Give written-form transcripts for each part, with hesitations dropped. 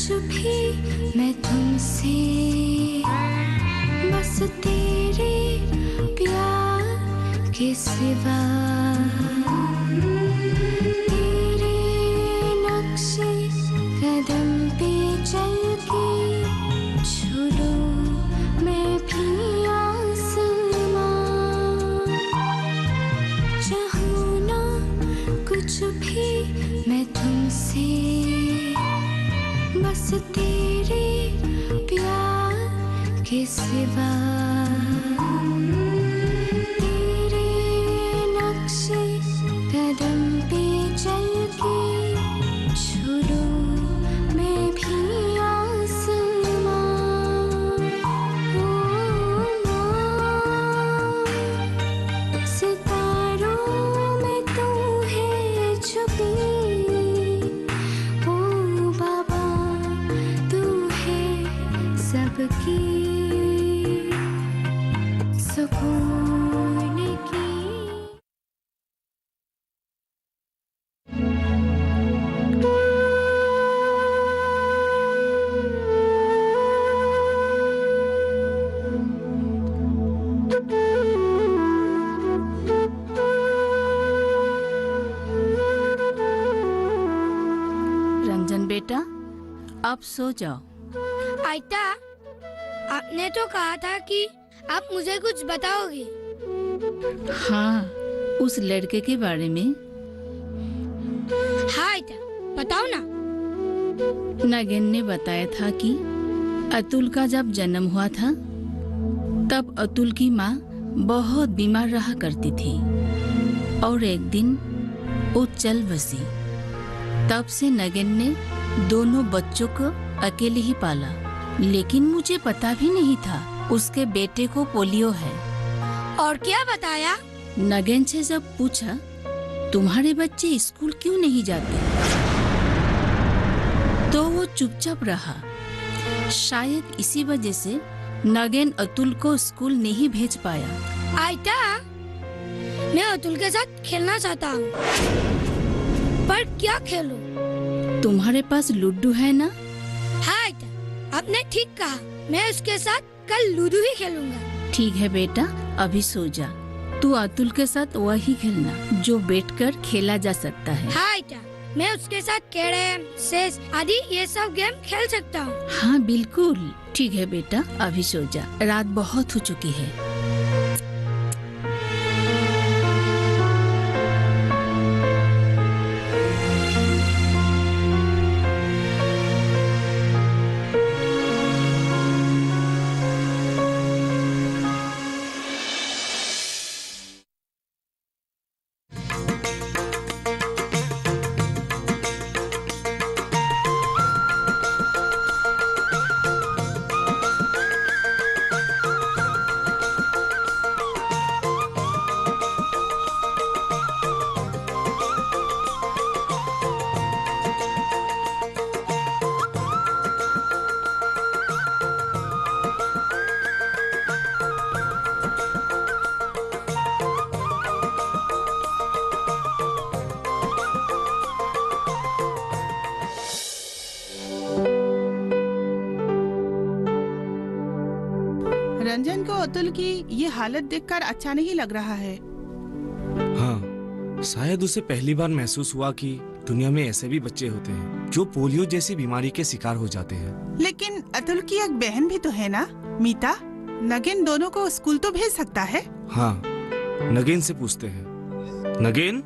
कुछ भी मैं तुमसे बस तेरे प्यार के सिवा तेरे नक्शे कदम पे चल के छू लूं मैं भी आसमां। चाहूं ना कुछ भी मैं तुमसे बस तेरे प्यार के सिवा तेरे नक्शे कदम पे चल के छू लूं मैं भी आसमां। ओ माँ, सितारों में तू है छुपी, ओ बाबा तू है सबकी सुकून की। रंजन बेटा, अब सो जाओ। आयता, आपने तो कहा था कि आप मुझे कुछ बताओगे। हाँ, उस लड़के के बारे में। हाँ आयता, बताओ ना। नगेन ने बताया था कि अतुल का जब जन्म हुआ था तब अतुल की माँ बहुत बीमार रहा करती थी और एक दिन वो चल बसी। तब से नगेन ने दोनों बच्चों को अकेले ही पाला, लेकिन मुझे पता भी नहीं था उसके बेटे को पोलियो है। और क्या बताया? नगेन से जब पूछा तुम्हारे बच्चे स्कूल क्यों नहीं जाते, तो वो चुपचाप रहा। शायद इसी वजह से नगेन अतुल को स्कूल नहीं भेज पाया। आयता, मैं अतुल के साथ खेलना चाहता हूँ, पर क्या खेलूं? तुम्हारे पास लूडो है ना? हाँ आयता, आपने ठीक कहा। मैं उसके साथ कल लूडो ही खेलूंगा। ठीक है बेटा, अभी सो जा। तू अतुल के साथ वही खेलना जो बैठकर खेला जा सकता है। हाँ आयता, मैं उसके साथ कैरम, चेस आदि ये सब गेम खेल सकता हूँ। हाँ बिल्कुल ठीक है बेटा, अभी सो जा, रात बहुत हो चुकी है। रंजन को अतुल की ये हालत देखकर अच्छा नहीं लग रहा है। हाँ, शायद उसे पहली बार महसूस हुआ कि दुनिया में ऐसे भी बच्चे होते हैं जो पोलियो जैसी बीमारी के शिकार हो जाते हैं। लेकिन अतुल की एक बहन भी तो है ना, मीता। नगेन दोनों को स्कूल तो भेज सकता है। हाँ, नगेन से पूछते हैं। नगेन?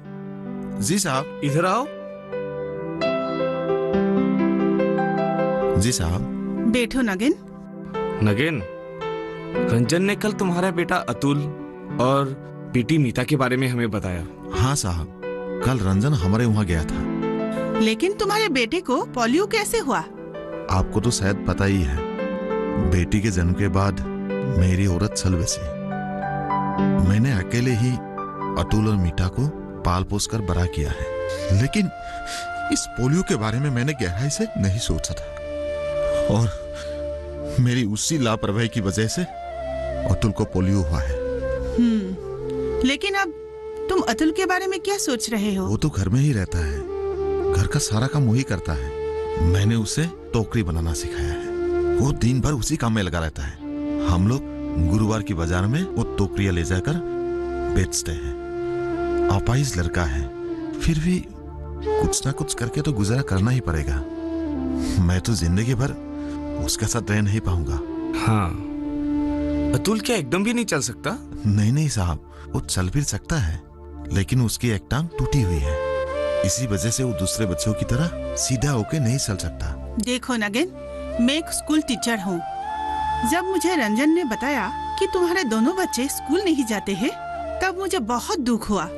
जी साहब। इधर आओ। जी साहब। बैठो नगेन। नगेन, रंजन ने कल तुम्हारा बेटा अतुल और बेटी मीता के बारे में हमें बताया। हाँ साहब, कल रंजन हमारे वहाँ गया था। लेकिन तुम्हारे बेटे को पोलियो कैसे हुआ? आपको तो शायद पता ही है, बेटी के जन्म के बाद मेरी औरत चल बसी। मैंने अकेले ही अतुल और मीठा को पाल पोस कर बड़ा किया है। लेकिन इस पोलियो के बारे में मैंने गहराई से नहीं सोचा था और मेरी उसी लापरवाही की वजह से अतुल को पोलियो हुआ है। लेकिन अब तुम अतुल के बारे में क्या सोच रहे हो? वो तो घर में ही रहता है, घर का सारा काम वही करता है। मैंने उसे टोकरी बनाना सिखाया है। वो दिन भर उसी काम में लगा रहता है। हम लोग गुरुवार की बाजार में वो टोकरियां ले जाकर बेचते हैं। अपाहिज लड़का है, फिर भी कुछ ना कुछ करके तो गुजारा करना ही पड़ेगा। मैं तो जिंदगी भर उसके साथ रह नहीं पाऊंगा। हाँ, अतुल क्या एकदम भी नहीं चल सकता? नहीं साहब, वो चल फिर सकता है, लेकिन उसकी एक टांग टूटी हुई है। इसी वजह से वो दूसरे बच्चों की तरह सीधा होके नहीं चल सकता। देखो नगेन, मैं एक स्कूल टीचर हूँ। जब मुझे रंजन ने बताया कि तुम्हारे दोनों बच्चे स्कूल नहीं जाते हैं, तब मुझे बहुत दुख हुआ।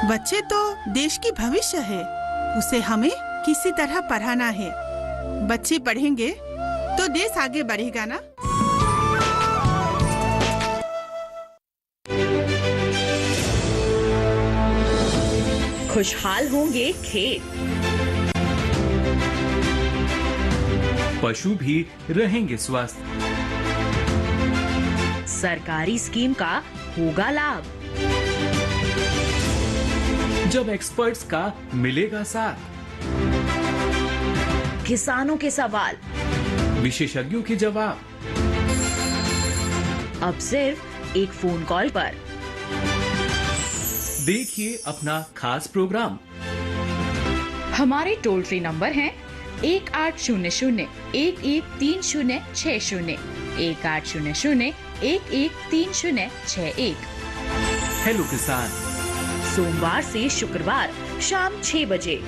बच्चे तो देश की भविष्य है, उसे हमें किसी तरह पढ़ाना है। बच्चे पढ़ेंगे तो देश आगे बढ़ेगा ना। खुशहाल होंगे खेत, पशु भी रहेंगे स्वस्थ। सरकारी स्कीम का होगा लाभ, जब एक्सपर्ट्स का मिलेगा साथ। किसानों के सवाल, विशेषज्ञों के जवाब, अब सिर्फ एक फोन कॉल पर। देखिए अपना खास प्रोग्राम। हमारे टोल फ्री नंबर हैं 1800-113060, 1800-113061। हेलो किसान, सोमवार से शुक्रवार शाम 6 बजे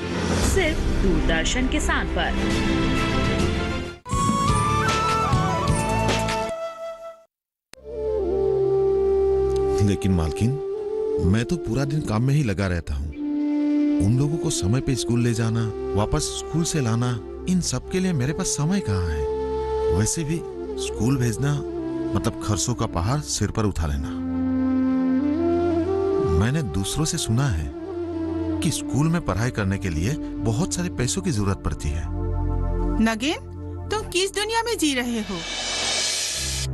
सिर्फ दूरदर्शन किसान पर। लेकिन मालकिन, मैं तो पूरा दिन काम में ही लगा रहता हूँ। उन लोगों को समय पे स्कूल ले जाना, वापस स्कूल से लाना, इन सब के लिए मेरे पास समय कहाँ है। वैसे भी स्कूल भेजना मतलब खर्चों का पहाड़ सिर पर उठा लेना। मैंने दूसरों से सुना है कि स्कूल में पढ़ाई करने के लिए बहुत सारे पैसों की जरूरत पड़ती है। नगेन, तुम किस दुनिया में जी रहे हो?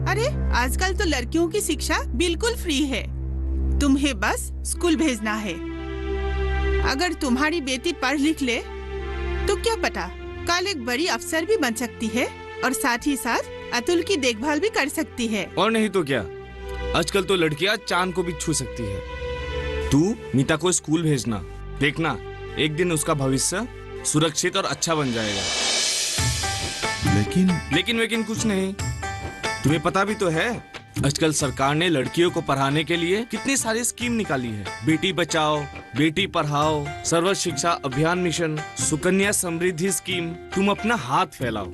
अरे आजकल तो लड़कियों की शिक्षा बिल्कुल फ्री है। तुम्हें बस स्कूल भेजना है। अगर तुम्हारी बेटी पढ़ लिख ले तो क्या पता कल एक बड़ी अफसर भी बन सकती है और साथ ही साथ अतुल की देखभाल भी कर सकती है। और नहीं तो क्या, आजकल तो लड़कियां चांद को भी छू सकती है। तू मीता को स्कूल भेजना, देखना एक दिन उसका भविष्य सुरक्षित और अच्छा बन जाएगा। लेकिन कुछ नहीं। तुम्हें पता भी तो है, आजकल सरकार ने लड़कियों को पढ़ाने के लिए कितनी सारी स्कीम निकाली है। बेटी बचाओ, बेटी पढ़ाओ, सर्व शिक्षा अभियान मिशन, सुकन्या समृद्धि स्कीम। तुम अपना हाथ फैलाओ,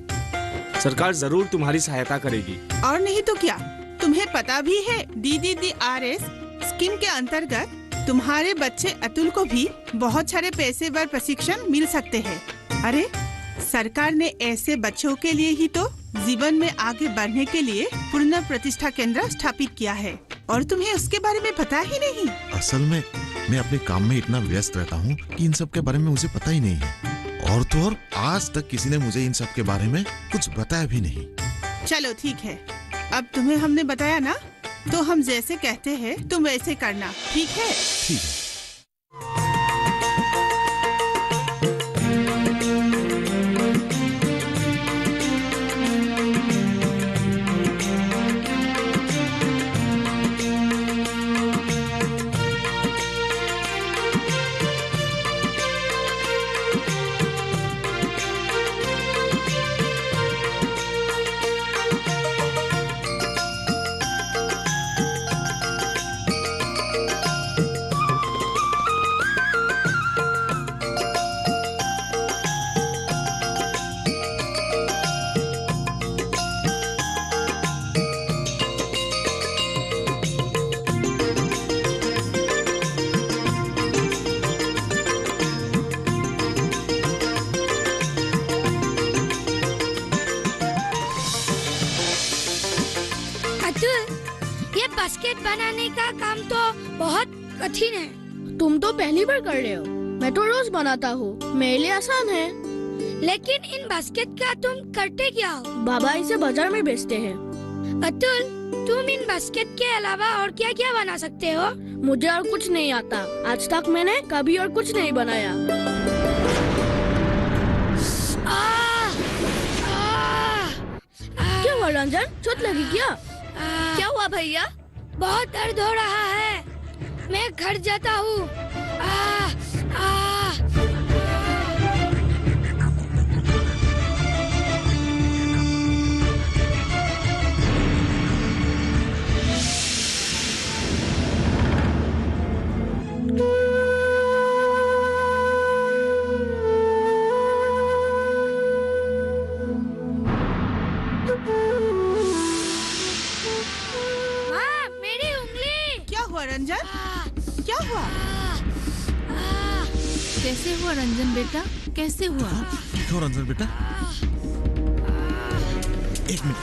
सरकार जरूर तुम्हारी सहायता करेगी। और नहीं तो क्या, तुम्हें पता भी है DDDRS स्कीम के अंतर्गत तुम्हारे बच्चे अतुल को भी बहुत सारे पेशेवर प्रशिक्षण मिल सकते हैं। अरे सरकार ने ऐसे बच्चों के लिए ही तो जीवन में आगे बढ़ने के लिए पूर्ण प्रतिष्ठा केंद्र स्थापित किया है, और तुम्हें उसके बारे में पता ही नहीं। असल में मैं अपने काम में इतना व्यस्त रहता हूँ कि इन सब के बारे में मुझे पता ही नहीं है। और तो और आज तक किसी ने मुझे इन सब के बारे में कुछ बताया भी नहीं। चलो ठीक है, अब तुम्हें हमने बताया ना, तो हम जैसे कहते हैं तुम वैसे करना, ठीक है? ठीक है। बास्केट बनाने का काम तो बहुत कठिन है। तुम तो पहली बार कर रहे हो, मैं तो रोज बनाता हूँ, मेरे लिए आसान है। लेकिन इन बास्केट का तुम करते क्या हो? बाबा इसे बाजार में बेचते हैं। अतुल, तुम इन बास्केट के अलावा और क्या क्या बना सकते हो? मुझे और कुछ नहीं आता, आज तक मैंने कभी और कुछ नहीं बनाया। हुआ रंजन? चोट लगी क्या? क्या हुआ भैया? बहुत दर्द हो रहा है, मैं घर जाता हूँ। मेरी उंगली। क्या हुआ रंजन? क्या हुआ? कैसे हुआ रंजन बेटा, कैसे हुआ? ठीक हो रंजन बेटा? एक मिनट।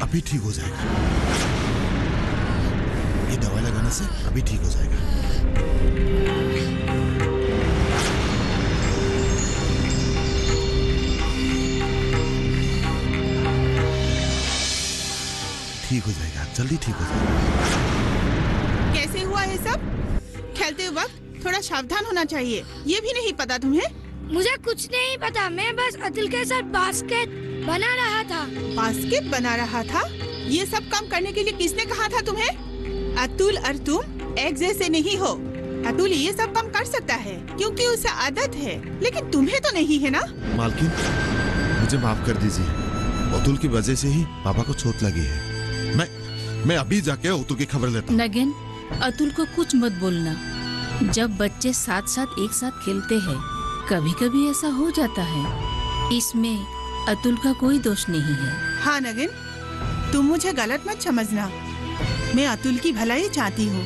अभी ठीक हो जाएगा। ये दवाई लगाने से अभी ठीक हो जाएगा। ठीक हो जाएगा, जल्दी ठीक हो जाएगा। कैसे हुआ ये सब? खेलते वक्त थोड़ा सावधान होना चाहिए। ये भी नहीं पता तुम्हें? मुझे कुछ नहीं पता, मैं बस अतुल के साथ बास्केट बना रहा था। बास्केट बना रहा था? ये सब काम करने के लिए किसने कहा था तुम्हें? अतुल और तुम एक जैसे नहीं हो। अतुल ये सब काम कर सकता है क्योंकि उसे आदत है, लेकिन तुम्हें तो नहीं है ना? मालकिन, मुझे माफ कर दीजिए। अतुल की वजह से ही पापा को चोट लगी है। मैं अभी जाके अतुल की खबर लेता हूँ। नगेन, अतुल को कुछ मत बोलना। जब बच्चे साथ साथ एक साथ खेलते हैं, कभी कभी ऐसा हो जाता है। इसमें अतुल का कोई दोष नहीं है। हाँ नगेन, तुम मुझे गलत मत समझना। मैं अतुल की भलाई चाहती हूँ।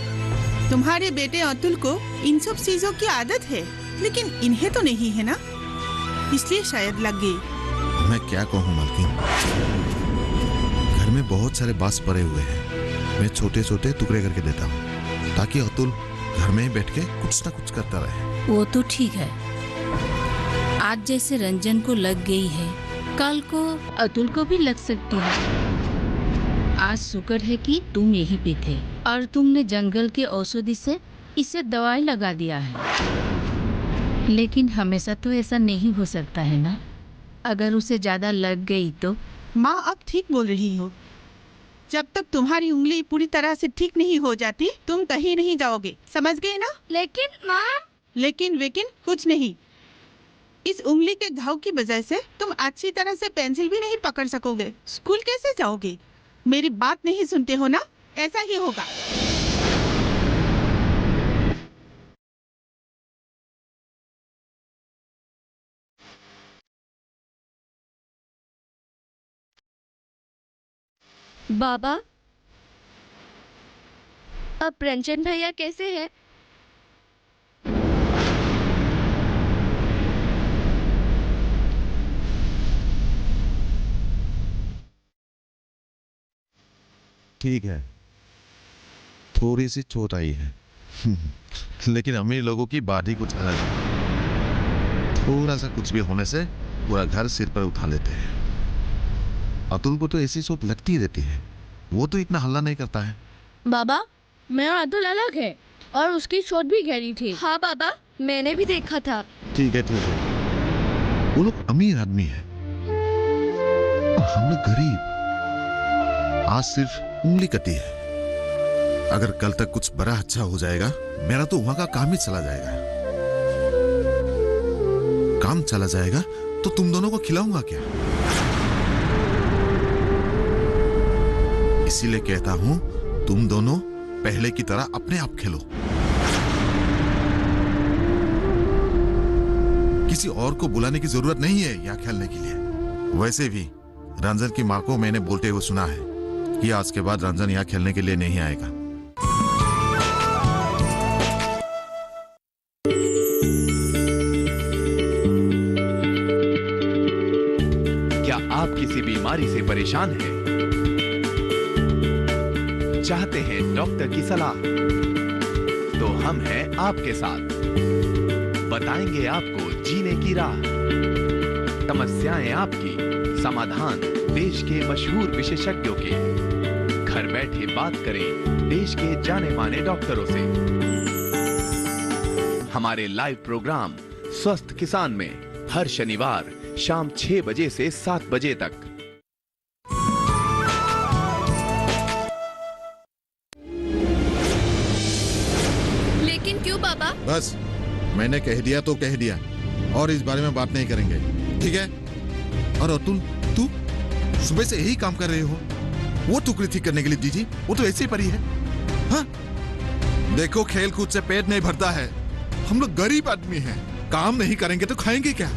तुम्हारे बेटे अतुल को इन सब चीजों की आदत है, लेकिन इन्हें तो नहीं है ना, इसलिए शायद लग गई। मैं क्या कहूँ मालकिन, घर में बहुत सारे बांस पड़े हुए हैं। मैं छोटे छोटे टुकड़े करके देता हूँ ताकि अतुल घर में ही बैठ के कुछ ना कुछ करता रहे। वो तो ठीक है, आज जैसे रंजन को लग गई है, कल को अतुल को भी लग सकती है। आज शुक्र है कि तुम यहीं पे थे और तुमने जंगल के औषधि से इसे दवाई लगा दिया है। लेकिन हमेशा तो ऐसा नहीं हो सकता है ना, अगर उसे ज्यादा लग गई तो। माँ, अब ठीक बोल रही हो। जब तक तुम्हारी उंगली पूरी तरह से ठीक नहीं हो जाती, तुम कहीं नहीं जाओगे, समझ गए ना? लेकिन माँ। लेकिन वेकिन कुछ नहीं। इस उंगली के घाव की वजह से तुम अच्छी तरह से पेंसिल भी नहीं पकड़ सकोगे। स्कूल कैसे जाओगे? मेरी बात नहीं सुनते हो ना? ऐसा ही होगा। बाबा, अब रंजन भैया कैसे हैं? ठीक है, थोड़ी सी चोट आई है लेकिन अमीर लोगों की बात ही कुछ अलग है। थोड़ा सा कुछ भी होने से पूरा घर सिर पर उठा लेते हैं। अतुल को तो ऐसी चोट लगती ही रहती है, वो तो इतना हल्ला नहीं करता है। बाबा, मैं और अतुल अलग है और उसकी चोट भी गहरी थी। हाँ बाबा, मैंने भी देखा था। ठीक है, वो लोग अमीर आदमी है और हम लोग गरीब। आज सिर्फ उंगली कटी है, अगर कल तक कुछ बड़ा अच्छा हो जाएगा, मेरा तो वहां का काम ही चला जाएगा। काम चला जाएगा तो तुम दोनों को खिलाऊंगा क्या? इसीलिए कहता हूं, तुम दोनों पहले की तरह अपने आप खेलो, किसी और को बुलाने की जरूरत नहीं है यहाँ खेलने के लिए। वैसे भी रंजन की माँ को मैंने बोलते हुए सुना है कि आज के बाद रंजन यहाँ खेलने के लिए नहीं आएगा। क्या आप किसी बीमारी से परेशान हैं? चाहते हैं डॉक्टर की सलाह? तो हम हैं आपके साथ, बताएंगे आपको जीने की राह। समस्याएं आपकी, समाधान देश के मशहूर विशेषज्ञों के। घर बैठे बात करें देश के जाने माने डॉक्टरों से। हमारे लाइव प्रोग्राम स्वस्थ किसान में हर शनिवार शाम 6 बजे से 7 बजे तक। लेकिन क्यों पापा? बस मैंने कह दिया तो कह दिया, और इस बारे में बात नहीं करेंगे, ठीक है? और अतुल, तू सुबह से यही काम कर रहे हो? वो टुकड़ी ठीक करने के लिए दीदी, वो तो ऐसे ही पड़ी है। हाँ? देखो, खेल कूद से पेट नहीं भरता है। हम लोग गरीब आदमी हैं, काम नहीं करेंगे तो खाएंगे क्या?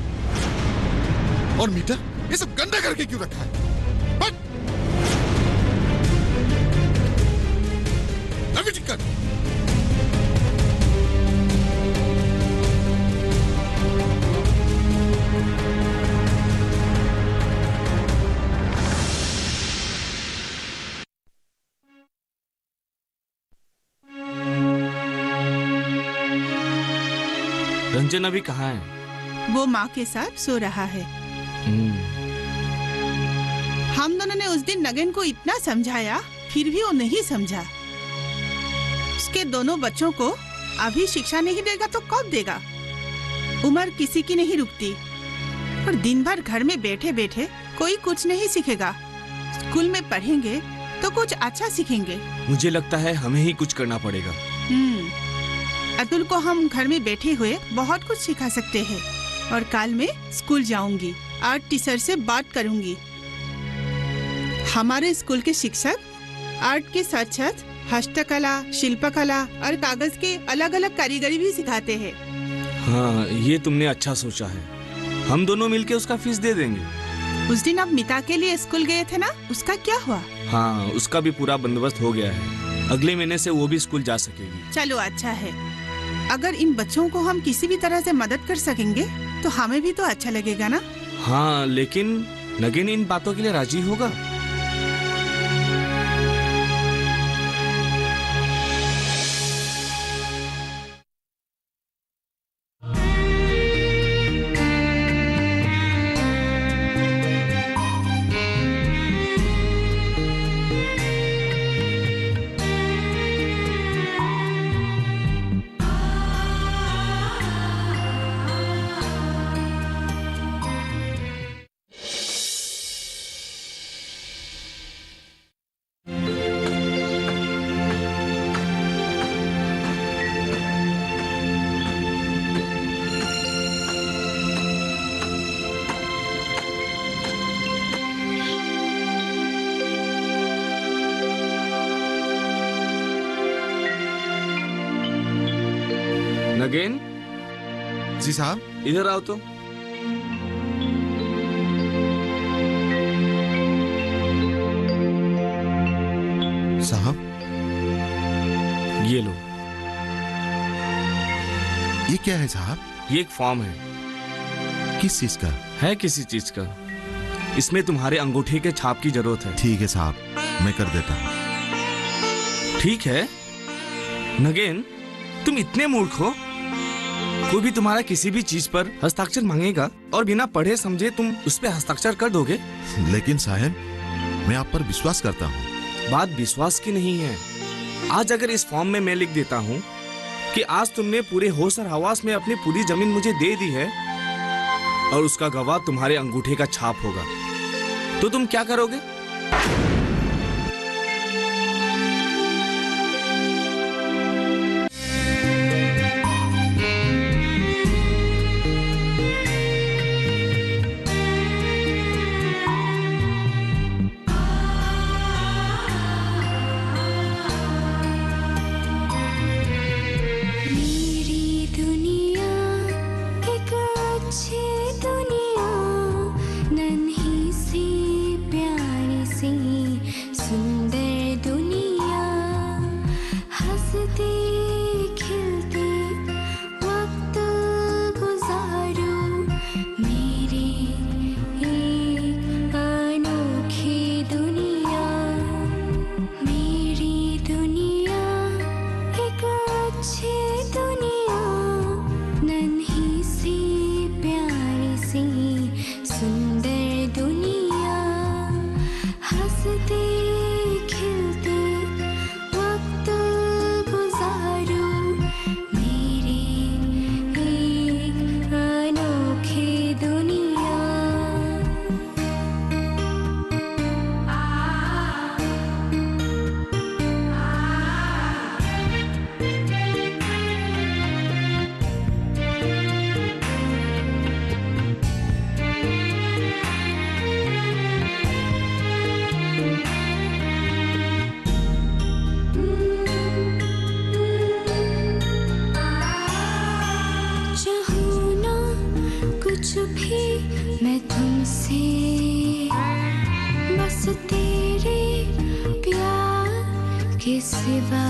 और मीठा ये सब गंदा करके क्यों रखा है? अभी ठीक कर। रंजन अभी कहाँ है? वो माँ के साथ सो रहा है। हम दोनों ने उस दिन नगेन को इतना समझाया, फिर भी वो नहीं समझा। उसके दोनों बच्चों को अभी शिक्षा नहीं देगा तो कब देगा? उम्र किसी की नहीं रुकती, और दिन भर घर में बैठे बैठे कोई कुछ नहीं सीखेगा। स्कूल में पढ़ेंगे तो कुछ अच्छा सीखेंगे। मुझे लगता है हमें ही कुछ करना पड़ेगा। अतुल को हम घर में बैठे हुए बहुत कुछ सिखा सकते हैं, और काल में स्कूल जाऊंगी, आर्ट टीचर से बात करूंगी। हमारे स्कूल के शिक्षक आर्ट के साथ साथ हस्तकला, शिल्पकला और कागज के अलग अलग कारीगरी भी सिखाते हैं। हाँ, ये तुमने अच्छा सोचा है। हम दोनों मिलके उसका फीस दे देंगे। उस दिन आप मिता के लिए स्कूल गए थे ना, उसका क्या हुआ? हाँ, उसका भी पूरा बंदोबस्त हो गया है। अगले महीने से वो भी स्कूल जा सकेगी। चलो अच्छा है। अगर इन बच्चों को हम किसी भी तरह से मदद कर सकेंगे तो हमें भी तो अच्छा लगेगा ना। हाँ, लेकिन नगेन इन बातों के लिए राजी होगा? नगेन जी साहब, इधर आओ तो। साहब, ये लो। ये क्या है साहब? ये एक फॉर्म है। किस चीज का है? किसी चीज का। इसमें तुम्हारे अंगूठे के छाप की जरूरत है। ठीक है साहब, मैं कर देता हूँ। ठीक है। नगेन, तुम इतने मूर्ख हो? कोई भी तुम्हारा किसी भी चीज पर हस्ताक्षर मांगेगा और बिना पढ़े समझे तुम उस पर हस्ताक्षर कर दोगे? लेकिन साहब, मैं आप पर विश्वास करता हूँ। बात विश्वास की नहीं है। आज अगर इस फॉर्म में मैं लिख देता हूँ कि आज तुमने पूरे होश और हवास में अपनी पूरी जमीन मुझे दे दी है, और उसका गवाह तुम्हारे अंगूठे का छाप होगा, तो तुम क्या करोगे? दुनिया नन्ही सी प्यारी तुमसे बस तेरे प्यार के सिवा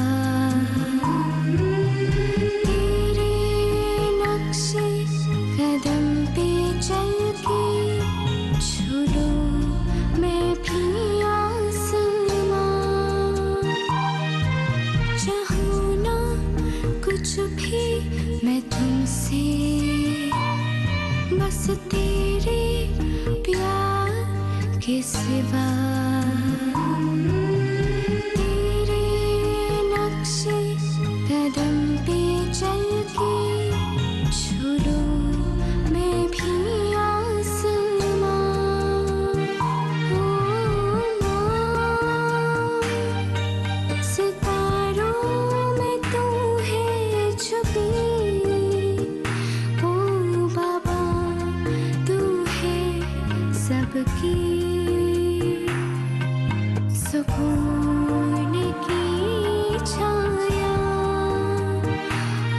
तेरे नक्शे कदम पे चल के छू लूं मैं भी आसमां। चाहूं ना कुछ भी मैं तुमसे बस तेरे प्यार के सिवा तेरे नक्शे कदम पे चल के छू लूं मैं भी आसमां। ओ माँ, सितारों में तू है छुपी। ओ बाबा, तू है सबकी सुकून की छाया।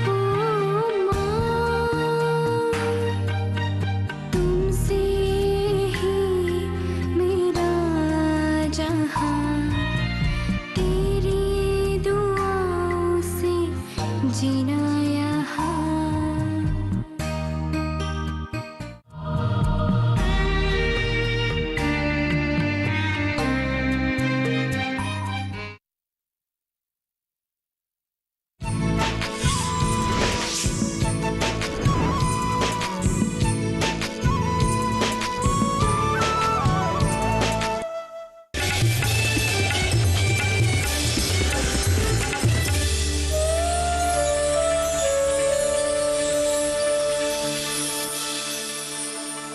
ओ माँ, तुमसे ही मेरा जहां, तेरी दुआओं से जीना